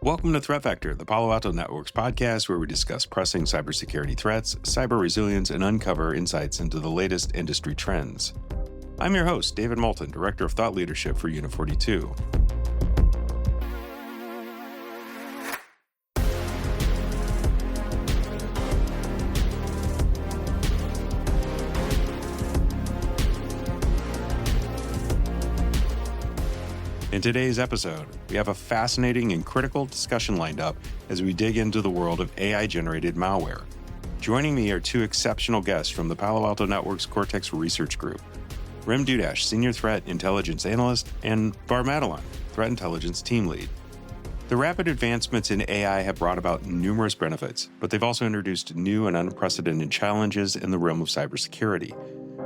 Welcome to Threat Vector, the Palo Alto Networks podcast where we discuss pressing cybersecurity threats, cyber resilience, and uncover insights into the latest industry trends. I'm your host, David Moulton, Director of Thought Leadership for Unit 42. In today's episode, we have a fascinating and critical discussion lined up as we dig into the world of AI-generated malware. Joining me are two exceptional guests from the Palo Alto Networks Cortex Research Group, Rem Dudas, Senior Threat Intelligence Analyst, and Bar Matalon, Threat Intelligence Team Lead. The rapid advancements in AI have brought about numerous benefits, but they've also introduced new and unprecedented challenges in the realm of cybersecurity.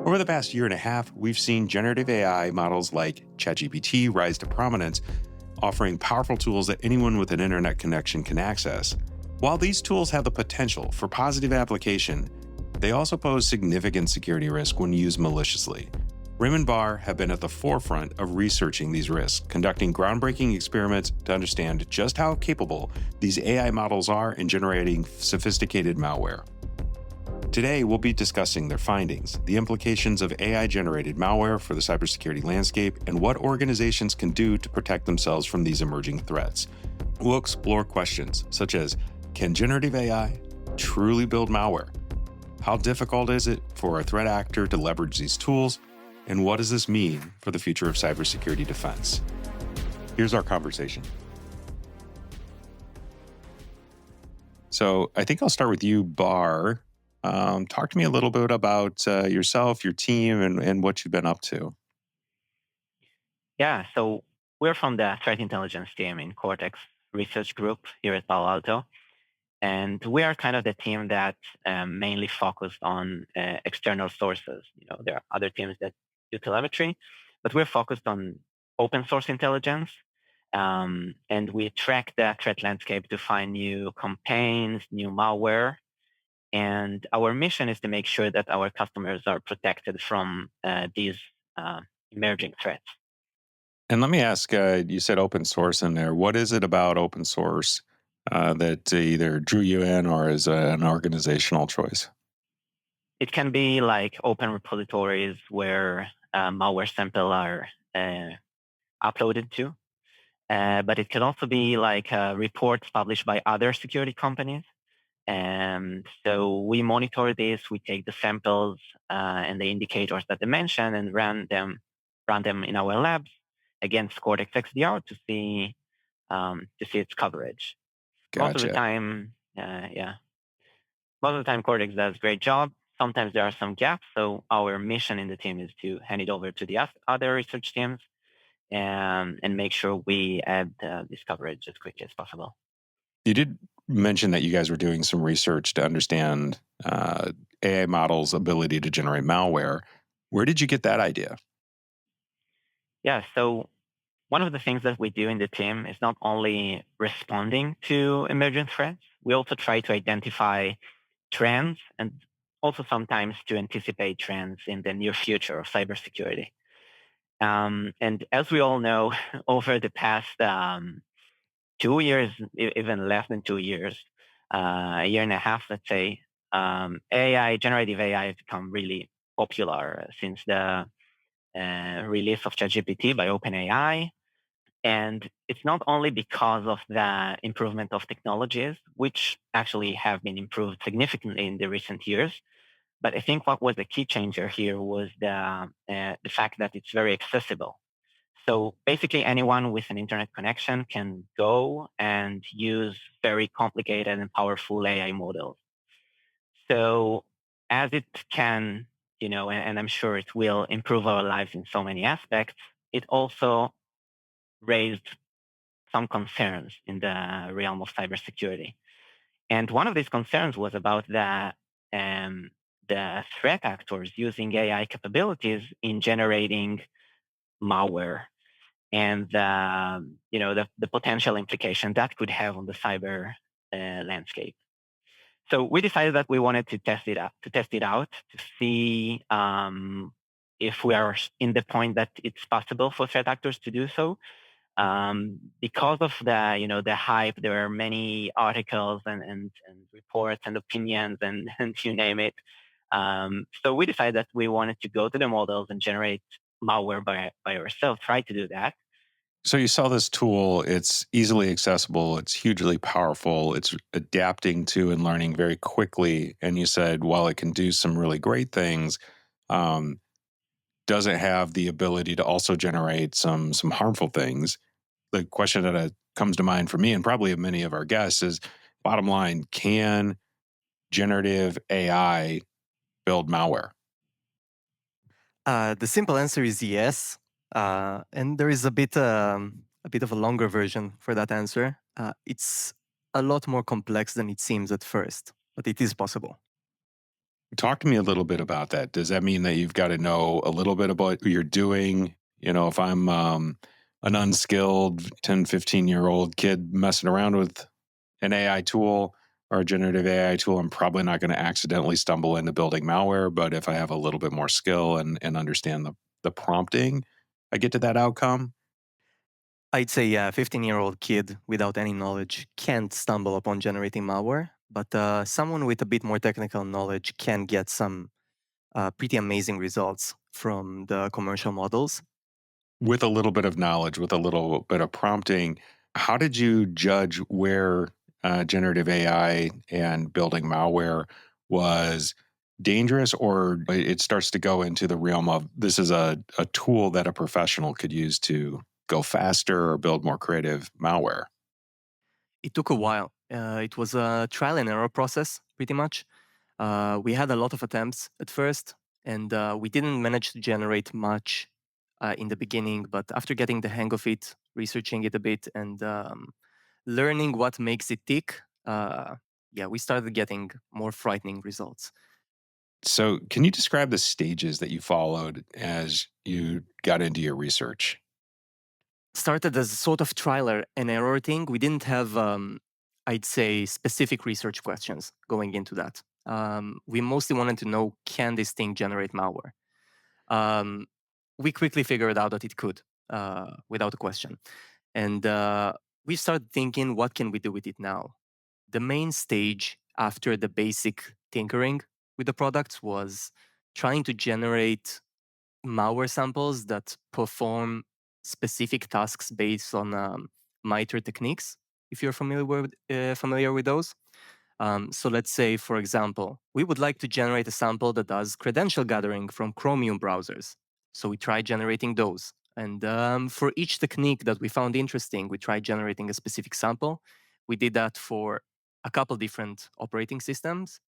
Over the past year and a half, we've seen generative AI models like ChatGPT rise to prominence, offering powerful tools that anyone with an internet connection can access. While these tools have the potential for positive application, they also pose significant security risk when used maliciously. Rem and Bar have been at the forefront of researching these risks, conducting groundbreaking experiments to understand just how capable these AI models are in generating sophisticated malware. Today, we'll be discussing their findings, the implications of AI-generated malware for the cybersecurity landscape, and what organizations can do to protect themselves from these emerging threats. We'll explore questions such as, can generative AI truly build malware? How difficult is it for a threat actor to leverage these tools? And what does this mean for the future of cybersecurity defense? Here's our conversation. So I think I'll start with you, Bar. Talk to me a little bit about yourself, your team, and what you've been up to. Yeah, so we're from the Threat Intelligence team in Cortex Research Group here at Palo Alto. And we are kind of the team that mainly focused on external sources. There are other teams that do telemetry, but we're focused on open source intelligence. And we track the threat landscape to find new campaigns, new malware. And our mission is to make sure that our customers are protected from these emerging threats. And let me ask, you said open source in there. What is it about open source that either drew you in or is an organizational choice? It can be like open repositories where malware samples are uploaded to. But it can also be like reports published by other security companies. And so we monitor this, we take the samples and the indicators that they mentioned and run them in our labs against Cortex XDR to see its coverage. Gotcha. Most of the time, Cortex does a great job. Sometimes there are some gaps. So our mission in the team is to hand it over to the other research teams and make sure we add this coverage as quickly as possible. You did mention that you guys were doing some research to understand AI models' ability to generate malware. Where did you get that idea? Yeah, so one of the things that we do in the team is not only responding to emergent threats, we also try to identify trends and also sometimes to anticipate trends in the near future of cybersecurity. And as we all know, over the past 2 years, even less than 2 years, a year and a half, let's say, generative AI has become really popular since the release of ChatGPT by OpenAI. And it's not only because of the improvement of technologies, which actually have been improved significantly in the recent years, but I think what was the key changer here was the fact that it's very accessible. So basically, anyone with an internet connection can go and use very complicated and powerful AI models. So as it can, and I'm sure it will improve our lives in so many aspects, it also raised some concerns in the realm of cybersecurity. And one of these concerns was about the threat actors using AI capabilities in generating malware and the potential implication that could have on the cyber landscape. So we decided that we wanted to test it out to see if we are in the point that it's possible for threat actors to do so. Because of the hype, there are many articles and reports and opinions and you name it. So we decided that we wanted to go to the models and generate malware by ourselves, try to do that. So you saw this tool, it's easily accessible, it's hugely powerful, it's adapting to and learning very quickly. And you said, while it can do some really great things, um, does it have the ability to also generate some harmful things? The question that comes to mind for me and probably of many of our guests is, bottom line, can generative AI build malware? The simple answer is yes, and there is a bit of a longer version for that answer. It's a lot more complex than it seems at first, but it is possible. Talk to me a little bit about that. Does that mean that you've got to know a little bit about what you're doing? If I'm an unskilled 10, 15-year-old kid messing around with an AI tool or a generative AI tool, I'm probably not going to accidentally stumble into building malware. But if I have a little bit more skill and understand the prompting, I get to that outcome. I'd say, yeah, a 15-year-old kid without any knowledge can't stumble upon generating malware, but someone with a bit more technical knowledge can get some pretty amazing results from the commercial models. With a little bit of knowledge, with a little bit of prompting, how did you judge where generative AI and building malware was dangerous, or it starts to go into the realm of this is a tool that a professional could use to go faster or build more creative malware? It took a while. It was a trial and error process, pretty much. We had a lot of attempts at first, and we didn't manage to generate much in the beginning. But after getting the hang of it, researching it a bit, and learning what makes it tick, yeah, we started getting more frightening results. So, can you describe the stages that you followed as you got into your research? Started as a sort of trial and error thing. We didn't have, I'd say, specific research questions going into that. We mostly wanted to know, can this thing generate malware? Um, we quickly figured out that it could, without a question. And we started thinking, what can we do with it now? The main stage after the basic tinkering with the products was trying to generate malware samples that perform specific tasks based on MITRE techniques, if you're familiar with those. So let's say, for example, we would like to generate a sample that does credential gathering from Chromium browsers. So we tried generating those. And for each technique that we found interesting, we tried generating a specific sample. We did that for a couple different operating systems,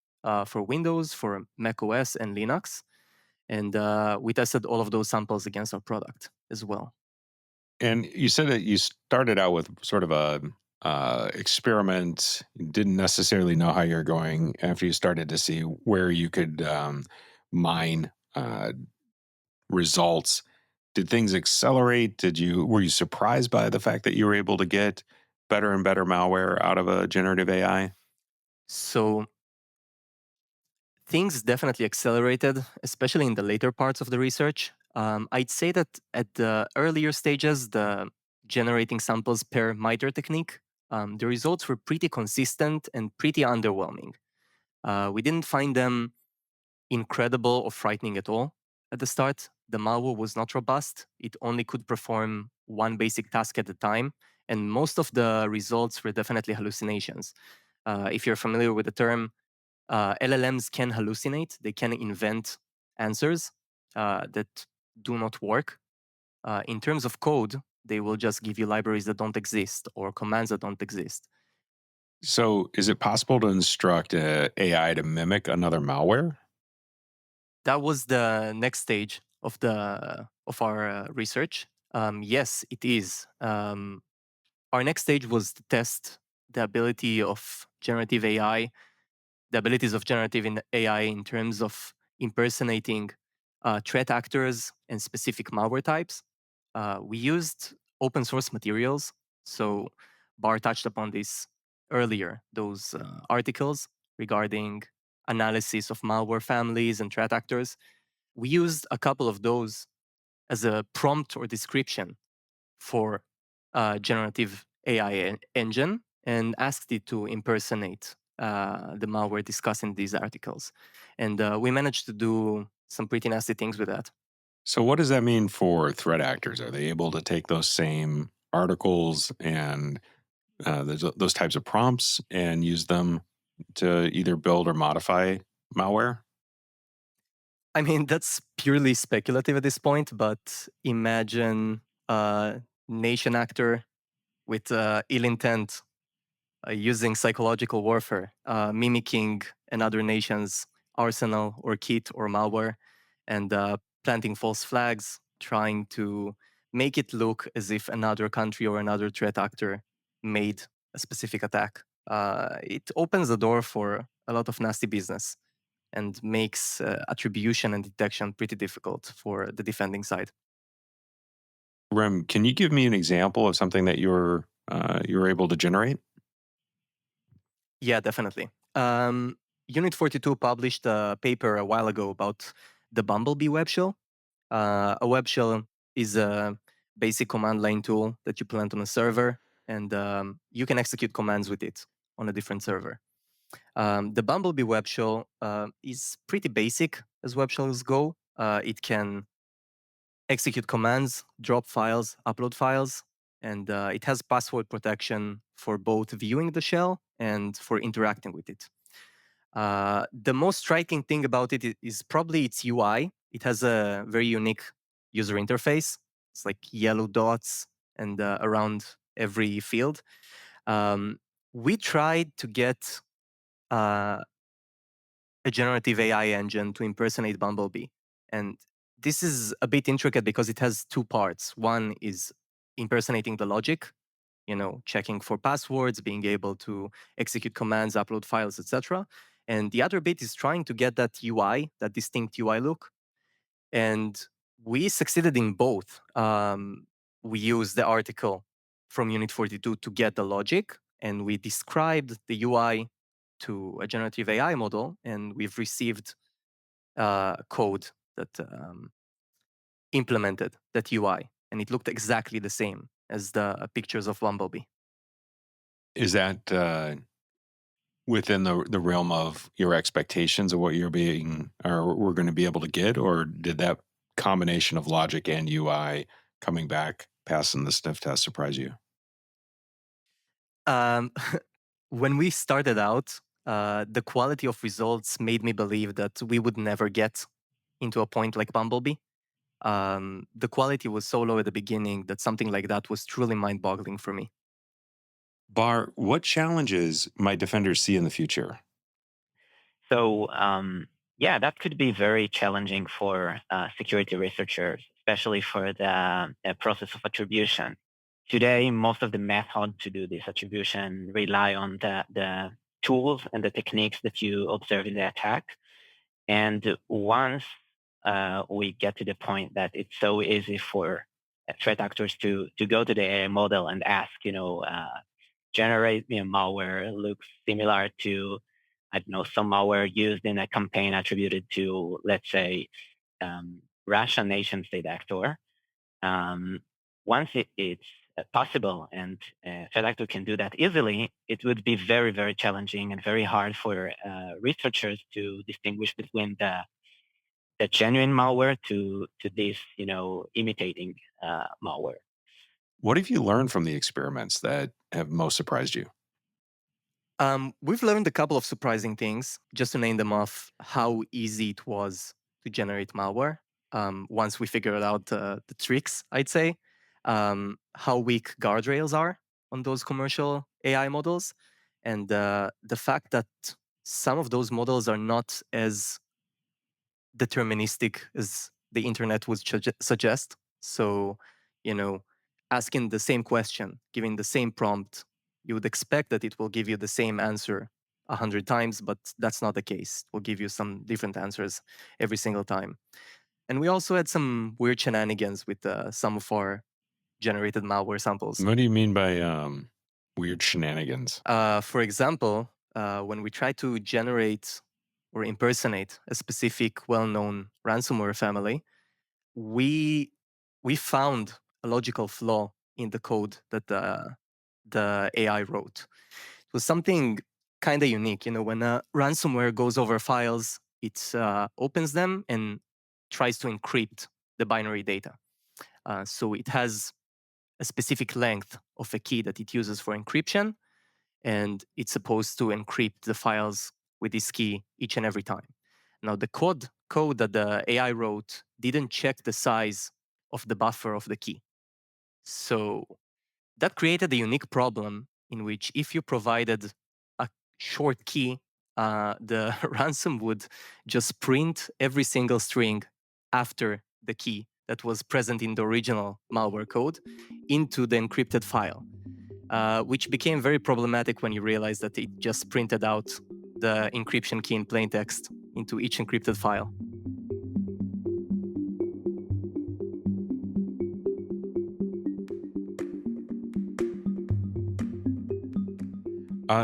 for Windows, for Mac OS, and Linux. And we tested all of those samples against our product as well. And you said that you started out with sort of a experiment. You didn't necessarily know how you're going after you started to see where you could mine results. Did things accelerate? Were you surprised by the fact that you were able to get better and better malware out of a generative AI? So things definitely accelerated, especially in the later parts of the research. I'd say that at the earlier stages, the generating samples per MITRE technique, the results were pretty consistent and pretty underwhelming. We didn't find them incredible or frightening at all at the start. The malware was not robust. It only could perform one basic task at a time. And most of the results were definitely hallucinations. If you're familiar with the term, LLMs can hallucinate. They can invent answers that do not work. In terms of code, they will just give you libraries that don't exist or commands that don't exist. So, is it possible to instruct AI to mimic another malware? That was the next stage of our research. Yes, it is. Our next stage was to test the ability of generative AI, the abilities of AI in terms of impersonating threat actors and specific malware types. We used open source materials. So Bar touched upon this earlier, those articles regarding analysis of malware families and threat actors. We used a couple of those as a prompt or description for generative AI engine and asked it to impersonate the malware discussed in these articles. And we managed to do some pretty nasty things with that. So, what does that mean for threat actors? Are they able to take those same articles and those types of prompts and use them to either build or modify malware? I mean, that's purely speculative at this point, but imagine a nation actor with ill intent using psychological warfare, mimicking another nation's arsenal or kit or malware, and planting false flags, trying to make it look as if another country or another threat actor made a specific attack. It opens the door for a lot of nasty business and makes attribution and detection pretty difficult for the defending side. Rem, can you give me an example of something that you're able to generate? Yeah, definitely. Unit 42 published a paper a while ago about the Bumblebee web shell. A web shell is a basic command line tool that you plant on a server, and you can execute commands with it on a different server. The Bumblebee web shell is pretty basic as web shells go. It can execute commands, drop files, upload files, and it has password protection for both viewing the shell and for interacting with it. The most striking thing about it is probably its UI. It has a very unique user interface. It's like yellow dots and around every field. Um, we tried to get uh, a generative AI engine to impersonate Bumblebee. And this is a bit intricate because it has two parts. One is impersonating the logic, checking for passwords, being able to execute commands, upload files, etc. And the other bit is trying to get that UI, that distinct UI look. And we succeeded in both. We used the article from Unit 42 to get the logic, and we described the UI to a generative AI model, and we've received code that implemented that UI, and it looked exactly the same as the pictures of Bumblebee. Is that within the realm of your expectations of what you're being or we're going to be able to get, or did that combination of logic and UI coming back passing the sniff test surprise you? Um, when we started out, the quality of results made me believe that we would never get into a point like Bumblebee. The quality was so low at the beginning that something like that was truly mind boggling for me. Bar, what challenges might defenders see in the future? So, yeah, that could be very challenging for security researchers, especially for the process of attribution. Today, most of the methods to do this attribution rely on the tools and the techniques that you observe in the attack. And once we get to the point that it's so easy for threat actors to go to the AI model and ask, generate malware looks similar to, I don't know, some malware used in a campaign attributed to, let's say, Russia nation state actor. Um, Once it's possible and threat actor can do that easily, it would be very, very challenging and very hard for researchers to distinguish between the genuine malware to this, imitating malware. What have you learned from the experiments that have most surprised you? We've learned a couple of surprising things, just to name them off, how easy it was to generate malware. Once we figured out the tricks, I'd say, how weak guardrails are on those commercial AI models, and the fact that some of those models are not as deterministic as the internet would suggest. So, you know, asking the same question, giving the same prompt, you would expect that it will give you the same answer 100 times, but that's not the case. It will give you some different answers every single time. And we also had some weird shenanigans with some of our generated malware samples. What do you mean by weird shenanigans? For example, when we try to generate or impersonate a specific well-known ransomware family, we we found a logical flaw in the code that the AI wrote. It was something kind of unique. When a ransomware goes over files, it opens them and tries to encrypt the binary data. So it has a specific length of a key that it uses for encryption, and it's supposed to encrypt the files with this key each and every time. Now, the code that the AI wrote didn't check the size of the buffer of the key. So that created a unique problem in which if you provided a short key, the ransom would just print every single string after the key that was present in the original malware code into the encrypted file, which became very problematic when you realize that it just printed out the encryption key in plain text into each encrypted file.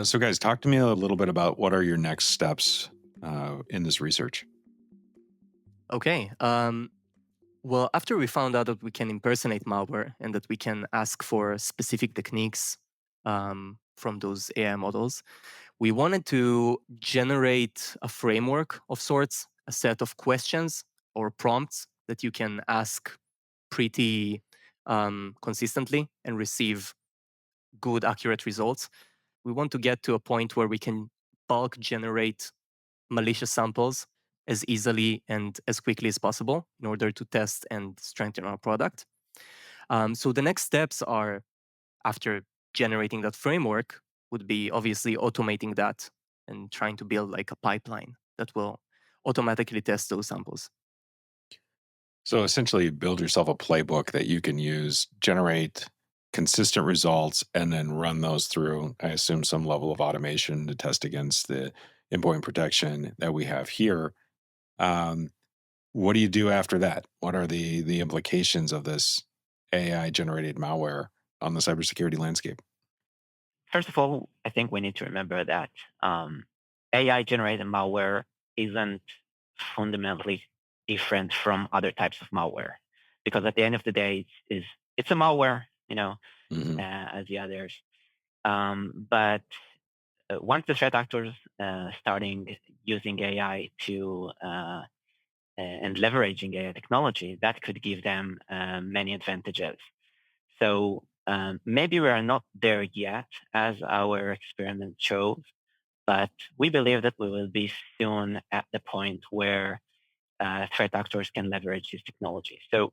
So guys, talk to me a little bit about what are your next steps in this research? Okay. Well, after we found out that we can impersonate malware and that we can ask for specific techniques from those AI models, we wanted to generate a framework of sorts, a set of questions or prompts that you can ask pretty consistently and receive good, accurate results. We want to get to a point where we can bulk generate malicious samples as easily and as quickly as possible in order to test and strengthen our product. So the next steps are, after generating that framework, would be obviously automating that and trying to build like a pipeline that will automatically test those samples. So essentially, build yourself a playbook that you can use, generate consistent results, and then run those through, I assume, some level of automation to test against the endpoint protection that we have here. Um, what do you do after that? What are the implications of this AI generated malware on the cybersecurity landscape? First of all, I think we need to remember that AI-generated malware isn't fundamentally different from other types of malware, because at the end of the day, it's a malware, Mhm. as the others. But once the threat actors starting using AI to and leveraging AI technology, that could give them many advantages. So maybe we are not there yet, as our experiment shows, but we believe that we will be soon at the point where threat actors can leverage this technology. So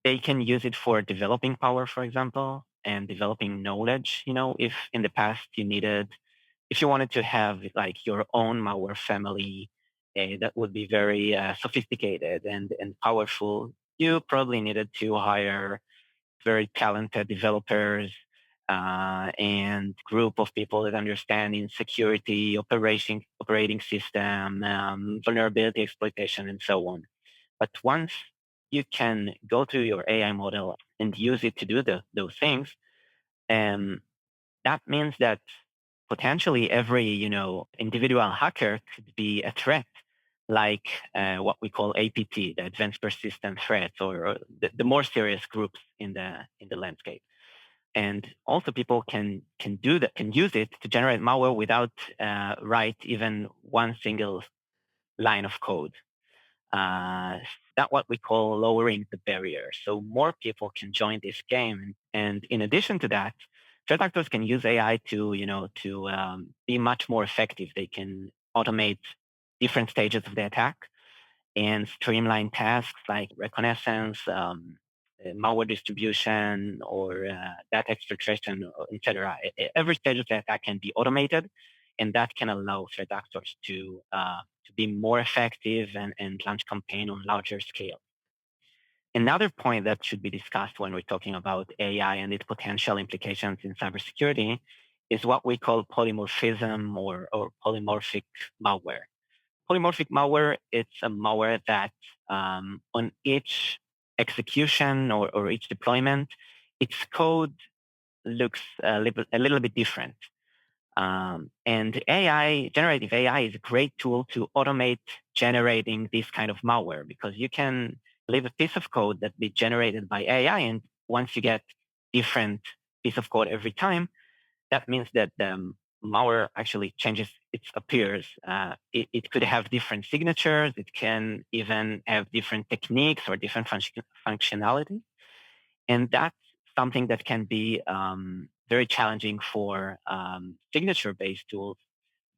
they can use it for developing power, for example, and developing knowledge. If in the past if you wanted to have like your own malware family that would be very sophisticated and powerful, you probably needed to hire very talented developers and group of people that understand in security, operating system, vulnerability exploitation, and so on. But once you can go to your AI model and use it to do those things, um, that means that potentially every individual hacker could be a threat, like what we call APT, the Advanced Persistent Threats, or the more serious groups in the landscape. And also, people can do that, can use it to generate malware without write even one single line of code. That's what we call lowering the barrier. So more people can join this game. And in addition to that, threat actors can use AI to be much more effective. They can automate different stages of the attack and streamline tasks like reconnaissance, malware distribution, or data extraction, etc. Every stage of the attack can be automated, and that can allow threat actors to be more effective and launch campaign on larger scale. Another point that should be discussed when we're talking about AI and its potential implications in cybersecurity is what we call polymorphism or polymorphic malware. Polymorphic malware, it's a malware that on each execution or each deployment, its code looks a little bit different. And generative AI is a great tool to automate generating this kind of malware, because you can leave a piece of code that be generated by AI, and once you get different piece of code every time, that means that the malware actually changes its appearance. It could have different signatures. It can even have different techniques or different functionality. And that's something that can be very challenging for signature-based tools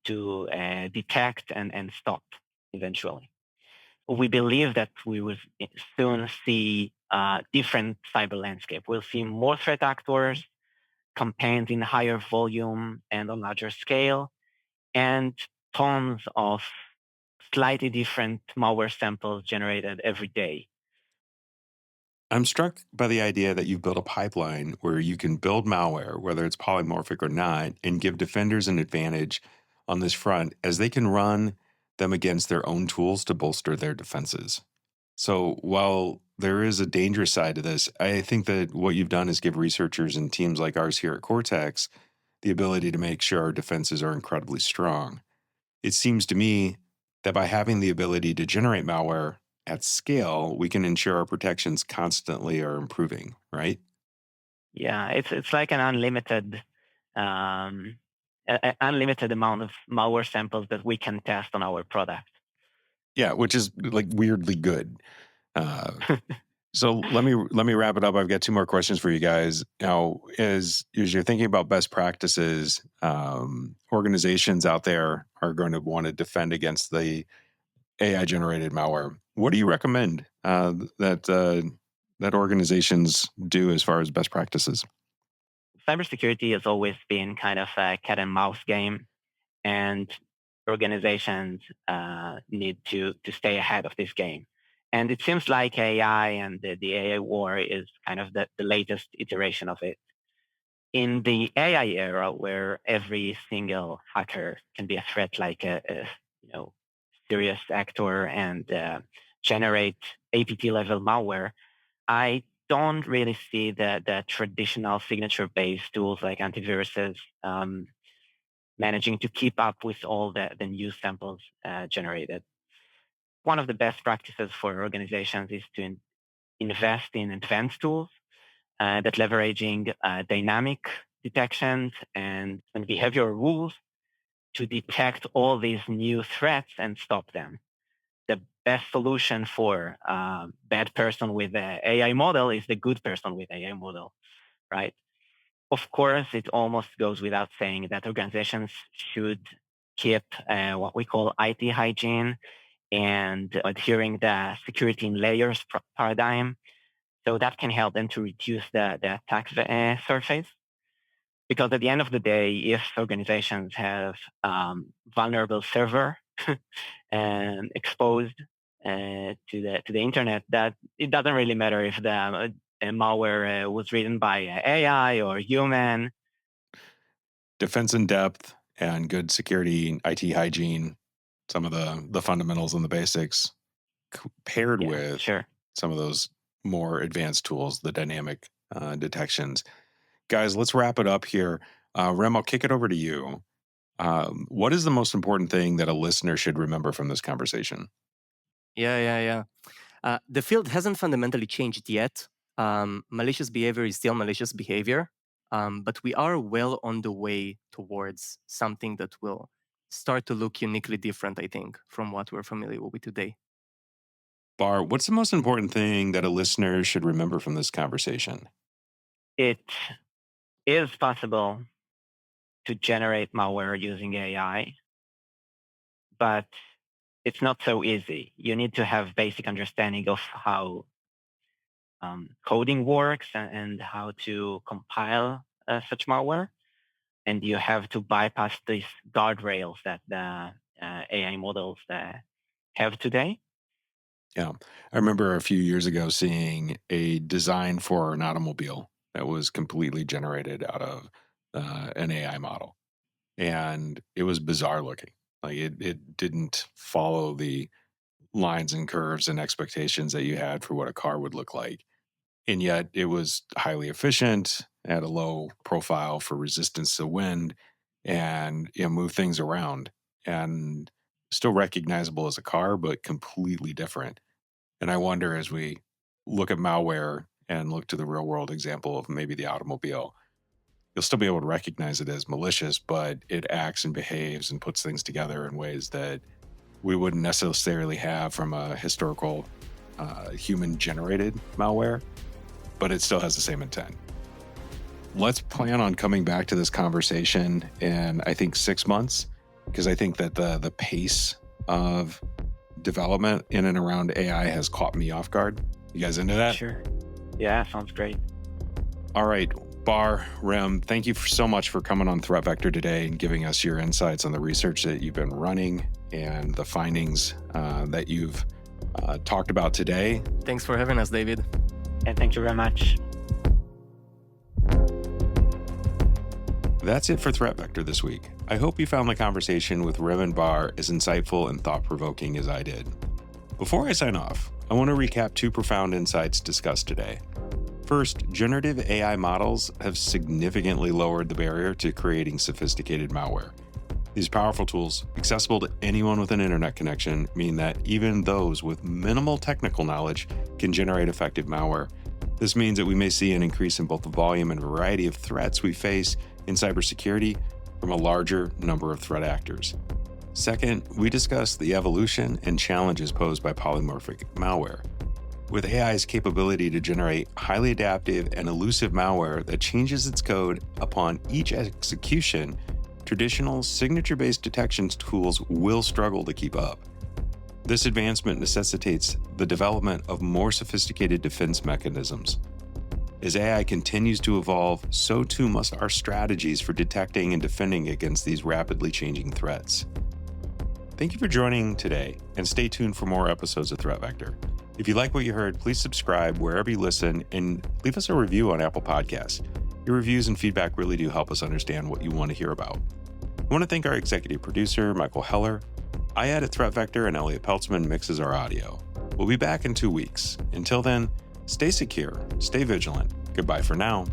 to detect and stop eventually. We believe that we will soon see a different cyber landscape. We'll see more threat actors, campaigns in higher volume and on larger scale, and tons of slightly different malware samples generated every day. I'm struck by the idea that you've built a pipeline where you can build malware, whether it's polymorphic or not, and give defenders an advantage on this front as they can run them against their own tools to bolster their defenses. So while there is a dangerous side to this, I think that what you've done is give researchers and teams like ours here at Cortex the ability to make sure our defenses are incredibly strong. It seems to me that by having the ability to generate malware at scale, we can ensure our protections constantly are improving, right? Yeah, it's like an unlimited unlimited amount of malware samples that we can test on our product. Yeah, which is like weirdly good. Uh, so let me wrap it up. I've got two more questions for you guys. Now, as you're thinking about best practices, organizations out there are going to want to defend against the AI generated malware. What do you recommend that organizations do as far as best practices? Cybersecurity has always been kind of a cat and mouse game, and organizations need to stay ahead of this game. And it seems like AI and the AI war is kind of the latest iteration of it. In the AI era, where every single hacker can be a threat, like a serious actor and generate APT level malware, I don't really see the traditional signature based tools like antiviruses managing to keep up with all the new samples generated. One of the best practices for organizations is to invest in advanced tools that leveraging dynamic detections and behavioral rules to detect all these new threats and stop them. The best solution for a bad person with an AI model is the good person with AI model, right? Of course, it almost goes without saying that organizations should keep what we call IT hygiene and adhering the security in layers paradigm. So that can help them to reduce the attack surface. Because at the end of the day, if organizations have vulnerable server and exposed to the internet, that it doesn't really matter if the malware was written by AI or human. Defense in depth and good security, IT hygiene, some of the fundamentals and the basics, paired Yeah, with sure. some of those more advanced tools, the dynamic detections. Guys, let's wrap it up here. Rem, I'll kick it over to you. What is the most important thing that a listener should remember from this conversation? Yeah. The field hasn't fundamentally changed yet. Malicious behavior is still malicious behavior, but we are well on the way towards something that will start to look uniquely different, I think, from what we're familiar with today. Bar, what's the most important thing that a listener should remember from this conversation? It is possible to generate malware using AI, but it's not so easy. You need to have basic understanding of how coding works and how to compile such malware. And you have to bypass these guardrails that the AI models have today. Yeah. I remember a few years ago seeing a design for an automobile that was completely generated out of an AI model. And it was bizarre looking. Like it didn't follow the lines and curves and expectations that you had for what a car would look like. And yet it was highly efficient, had a low profile for resistance to wind, and move things around, and still recognizable as a car, but completely different. And I wonder, as we look at malware and look to the real world example of maybe the automobile, you'll still be able to recognize it as malicious, but it acts and behaves and puts things together in ways that we wouldn't necessarily have from a historical human-generated malware, but it still has the same intent. Let's plan on coming back to this conversation in, I think, 6 months, because I think that the pace of development in and around AI has caught me off guard. You guys into that? Sure. Yeah, sounds great. All right. Bar, Rem, thank you so much for coming on Threat Vector today and giving us your insights on the research that you've been running and the findings that you've talked about today. Thanks for having us, David. And thank you very much. That's it for Threat Vector this week. I hope you found the conversation with Rem and Bar as insightful and thought-provoking as I did. Before I sign off, I want to recap 2 profound insights discussed today. First, generative AI models have significantly lowered the barrier to creating sophisticated malware. These powerful tools, accessible to anyone with an internet connection, mean that even those with minimal technical knowledge can generate effective malware. This means that we may see an increase in both the volume and variety of threats we face in cybersecurity from a larger number of threat actors. Second, we discussed the evolution and challenges posed by polymorphic malware. With AI's capability to generate highly adaptive and elusive malware that changes its code upon each execution, traditional signature-based detection tools will struggle to keep up. This advancement necessitates the development of more sophisticated defense mechanisms. As AI continues to evolve, so too must our strategies for detecting and defending against these rapidly changing threats. Thank you for joining today, and stay tuned for more episodes of Threat Vector. If you like what you heard, please subscribe wherever you listen and leave us a review on Apple Podcasts. Your reviews and feedback really do help us understand what you want to hear about. I want to thank our executive producer, Michael Heller. I edit Threat Vector and Elliot Peltzman mixes our audio. We'll be back in 2 weeks. Until then, stay secure, stay vigilant. Goodbye for now.